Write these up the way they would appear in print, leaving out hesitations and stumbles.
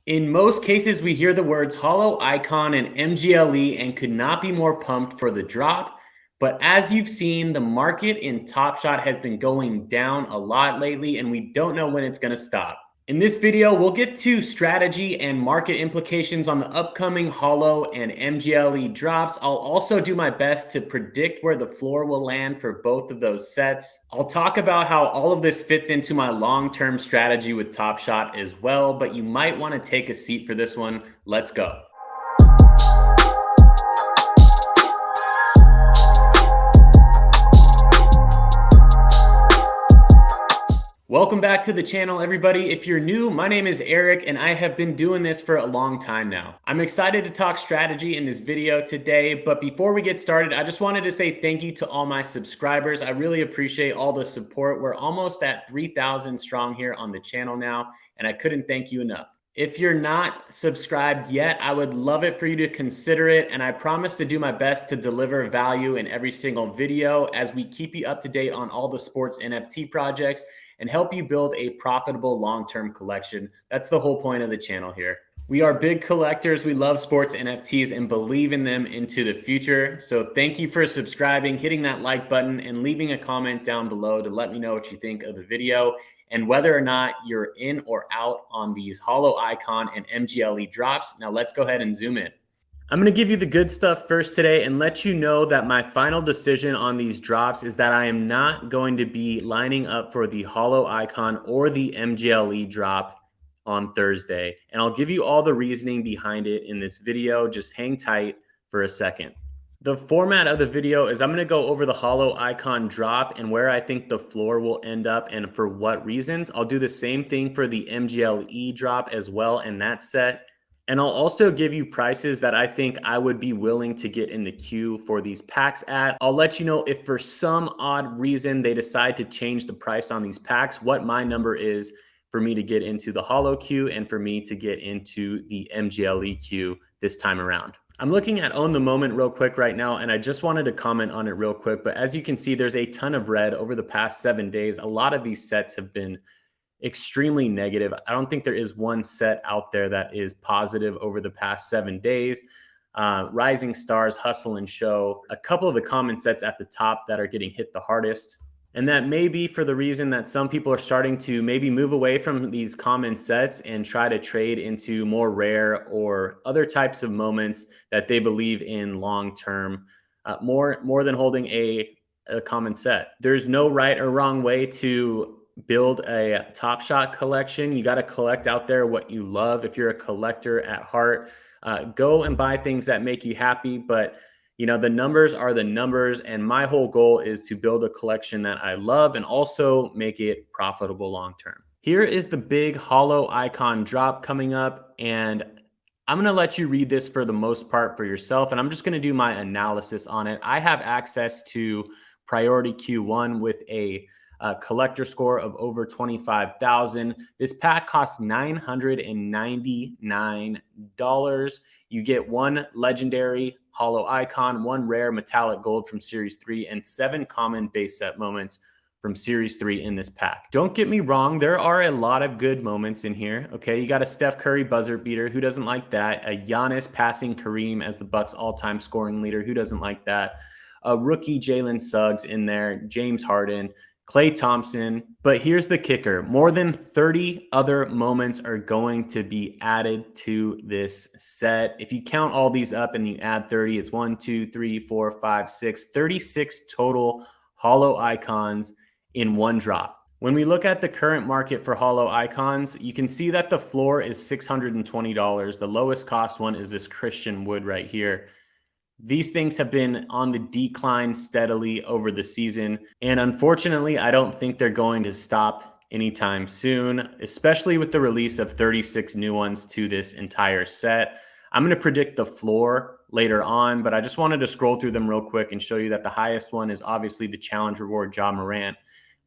In most cases, we hear the words Holo, Icon, and MGLE and could not be more pumped for the drop. But as you've seen, the market in Top Shot has been going down a lot lately, and we don't know when it's going to stop. In this video, we'll get to strategy and market implications on the upcoming Holo and MGLE drops. I'll also do my best to predict where the floor will land for both of those sets. I'll talk about how all of this fits into my long-term strategy with Top Shot as well, but you might want to take a seat for this one. Let's go. Welcome back to the channel, everybody. If you're new, my name is Eric, and I have been doing this for a long time now. I'm excited to talk strategy in this video today, but before we get started, I just wanted to say thank you to all my subscribers. I really appreciate all the support. We're almost at 3,000 strong here on the channel now, and I couldn't thank you enough. If you're not subscribed yet, I would love it for you to consider it, and I promise to do my best to deliver value in every single video as we keep you up to date on all the sports NFT projects and help you build a profitable long-term collection. That's the whole point of the channel here. We are big collectors. We love sports NFTs and believe in them into the future. So thank you for subscribing, hitting that like button, and leaving a comment down below to let me know what you think of the video and whether or not you're in or out on these Holo, Icon, and MGLE drops. Now let's go ahead and zoom in. I'm going to give you the good stuff first today and let you know that my final decision on these drops is that I am not going to be lining up for the Holo, Icon, or the MGLE drop on Thursday. And I'll give you all the reasoning behind it in this video. Just hang tight for a second. The format of the video is I'm going to go over the Holo, Icon drop and where I think the floor will end up and for what reasons. I'll do the same thing for the MGLE drop as well in that set. And I'll also give you prices that I think I would be willing to get in the queue for these packs at. I'll let you know if for some odd reason they decide to change the price on these packs, what my number is for me to get into the Holo queue and for me to get into the MGLE queue this time around. I'm looking at Own the Moment real quick right now, and I just wanted to comment on it real quick. But as you can see, there's a ton of red over the past 7 days. A lot of these sets have been extremely negative. I don't think there is one set out there that is positive over the past 7 days. Rising Stars, Hustle and Show, a couple of the common sets at the top that are getting hit the hardest. And that may be for the reason that some people are starting to maybe move away from these common sets and try to trade into more rare or other types of moments that they believe in long-term, more than holding a common set. There's no right or wrong way to build a Top Shot collection. You got to collect out there what you love. If you're a collector at heart, go and buy things that make you happy. But you know, the numbers are the numbers, and my whole goal is to build a collection that I love and also make it profitable long term. Here is the big Holo, Icon drop coming up, and I'm going to let you read this for the most part for yourself, and I'm just going to do my analysis on it. I have access to priority Q1 with a collector score of over 25,000. This pack costs $999. You get one legendary Holo Icon, one rare metallic gold from Series 3, and 7 common base set moments from Series 3 in this pack. Don't get me wrong, there are a lot of good moments in here. Okay, you got a Steph Curry buzzer beater. Who doesn't like that? A Giannis passing Kareem as the Bucks all-time scoring leader. Who doesn't like that? A rookie Jalen Suggs in there, James Harden, Klay Thompson. But here's the kicker. More than 30 other moments are going to be added to this set. If you count all these up and you add 30, it's 1, 2, 3, 4, 5, 6, 36 total Holo Icons in one drop. When we look at the current market for Holo Icons, you can see that the floor is $620. The lowest cost one is this Christian Wood right here. These things have been on the decline steadily over the season. And unfortunately, I don't think they're going to stop anytime soon, especially with the release of 36 new ones to this entire set. I'm going to predict the floor later on, but I just wanted to scroll through them real quick and show you that the highest one is obviously the challenge reward, Ja Morant.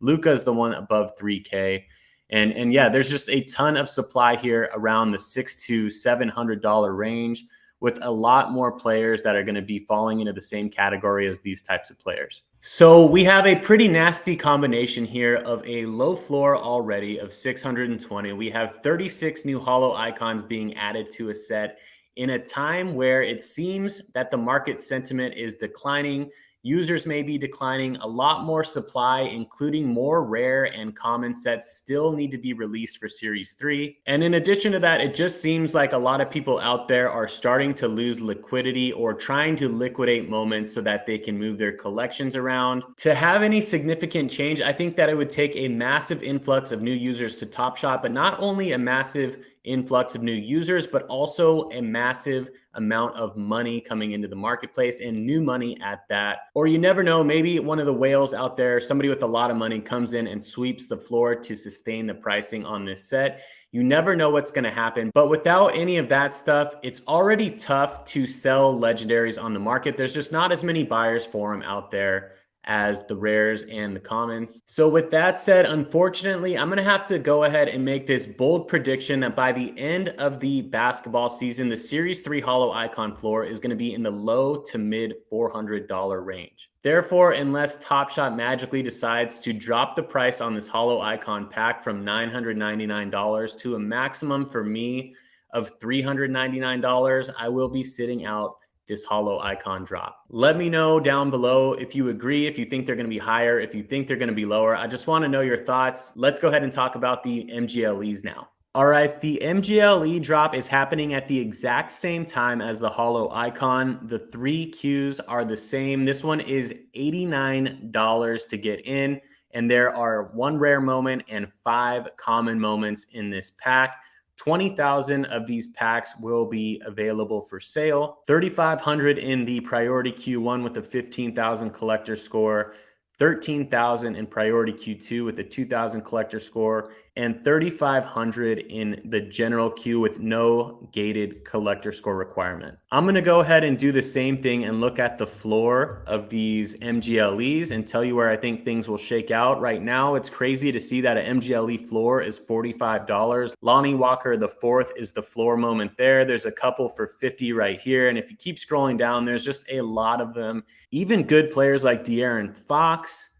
Luka is the one above 3K. And yeah, there's just a ton of supply here around the $600 to $700 range, with a lot more players that are going to be falling into the same category as these types of players. So we have a pretty nasty combination here of a low floor already of 620. We have 36 new holo icons being added to a set in a time where it seems that the market sentiment is declining. Users may be declining. A lot more supply, including more rare and common sets, still need to be released for Series 3. And in addition to that, it just seems like a lot of people out there are starting to lose liquidity or trying to liquidate moments so that they can move their collections around. To have any significant change, I think that it would take a massive influx of new users to Top Shot, but not only a massive influx of new users, but also a massive amount of money coming into the marketplace, and new money at that. Or you never know, maybe one of the whales out there, somebody with a lot of money, comes in and sweeps the floor to sustain the pricing on this set. You never know what's going to happen. But without any of that stuff, it's already tough to sell legendaries on the market. There's just not as many buyers for them out there as the rares and the commons. So with that said, unfortunately, I'm going to have to go ahead and make this bold prediction that by the end of the basketball season, the Series 3 Holo Icon floor is going to be in the low to mid $400 range. Therefore, unless Top Shot magically decides to drop the price on this Holo Icon pack from $999 to a maximum for me of $399, I will be sitting out this holo icon drop. Let me know down below if you agree, if you think they're going to be higher, if you think they're going to be lower. I just want to know your thoughts. Let's go ahead and talk about the MGLEs now. All right, the MGLE drop is happening at the exact same time as the holo icon. The 3 Qs are the same. This one is $89 to get in, and there are 1 rare moment and 5 common moments in this pack. 20,000 of these packs will be available for sale. 3,500 in the priority Q1 with a 15,000 collector score, 13,000 in priority Q2 with a 2,000 collector score, and 3,500 in the general queue with no gated collector score requirement. I'm going to go ahead and do the same thing and look at the floor of these MGLEs and tell you where I think things will shake out. Right now, it's crazy to see that an MGLE floor is $45. Lonnie Walker the fourth is the floor moment there. There's a couple for 50 right here. And if you keep scrolling down, there's just a lot of them. Even good players like De'Aaron Fox,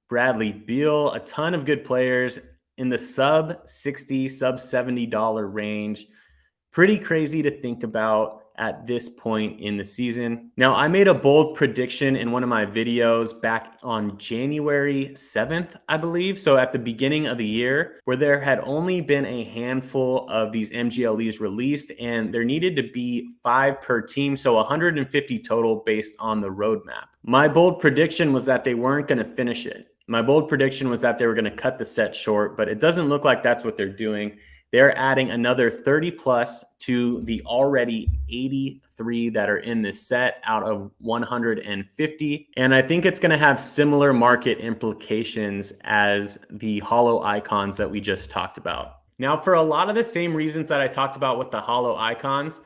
Bradley Beal, a ton of good players in the sub $60, sub $70 range. Pretty crazy to think about at this point in the season. Now, I made a bold prediction in one of my videos back on January 7th, I believe. So at the beginning of the year, where there had only been a handful of these MGLEs released, and there needed to be 5 per team. So 150 total based on the roadmap. My bold prediction was that they weren't going to finish it. My bold prediction was that they were going to cut the set short, but it doesn't look like that's what they're doing. They're adding another 30 plus to the already 83 that are in this set out of 150. And I think it's going to have similar market implications as the holo icons that we just talked about. Now, for a lot of the same reasons that I talked about with the holo icons,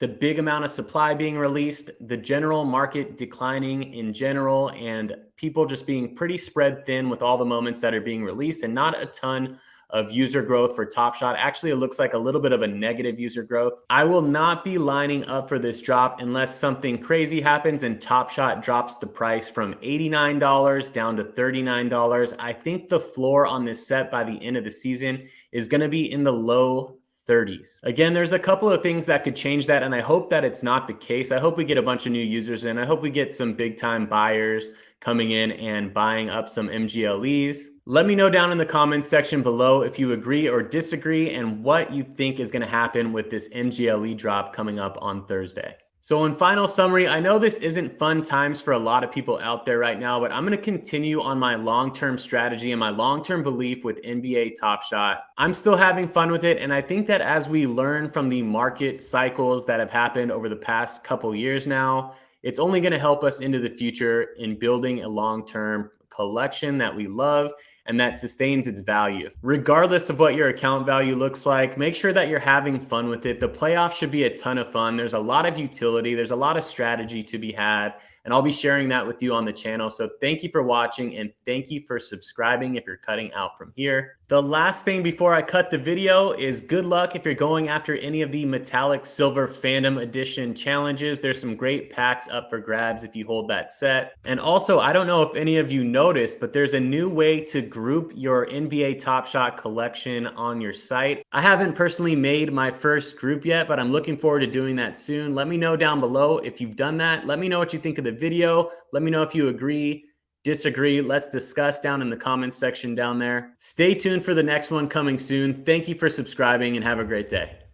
the big amount of supply being released, the general market declining in general, and people just being pretty spread thin with all the moments that are being released, and not a ton of user growth for Top Shot. Actually, it looks like a little bit of a negative user growth. I will not be lining up for this drop unless something crazy happens and Top Shot drops the price from $89 down to $39. I think the floor on this set by the end of the season is going to be in the low 30s. Again, there's a couple of things that could change that, and I hope that it's not the case. I hope we get a bunch of new users in. I hope we get some big time buyers coming in and buying up some MGLEs. Let me know down in the comments section below if you agree or disagree and what you think is going to happen with this MGLE drop coming up on Thursday. So in final summary, I know this isn't fun times for a lot of people out there right now, but I'm going to continue on my long-term strategy and my long-term belief with NBA Top Shot. I'm still having fun with it, and I think that as we learn from the market cycles that have happened over the past couple years now, it's only going to help us into the future in building a long-term collection that we love and that sustains its value. Regardless of what your account value looks like, make sure that you're having fun with it. The playoffs should be a ton of fun. There's a lot of utility. There's a lot of strategy to be had. and I'll be sharing that with you on the channel. So thank you for watching, and thank you for subscribing if you're cutting out from here. The last thing before I cut the video is good luck if you're going after any of the Metallic Silver Fandom Edition challenges. There's some great packs up for grabs if you hold that set. And also, I don't know if any of you noticed, but there's a new way to group your NBA Top Shot collection on your site. I haven't personally made my first group yet, but I'm looking forward to doing that soon. Let me know down below if you've done that. Let me know what you think of the video. Let me know if you agree, disagree. Let's discuss down in the comments section down there. Stay tuned for the next one coming soon. Thank you for subscribing and have a great day.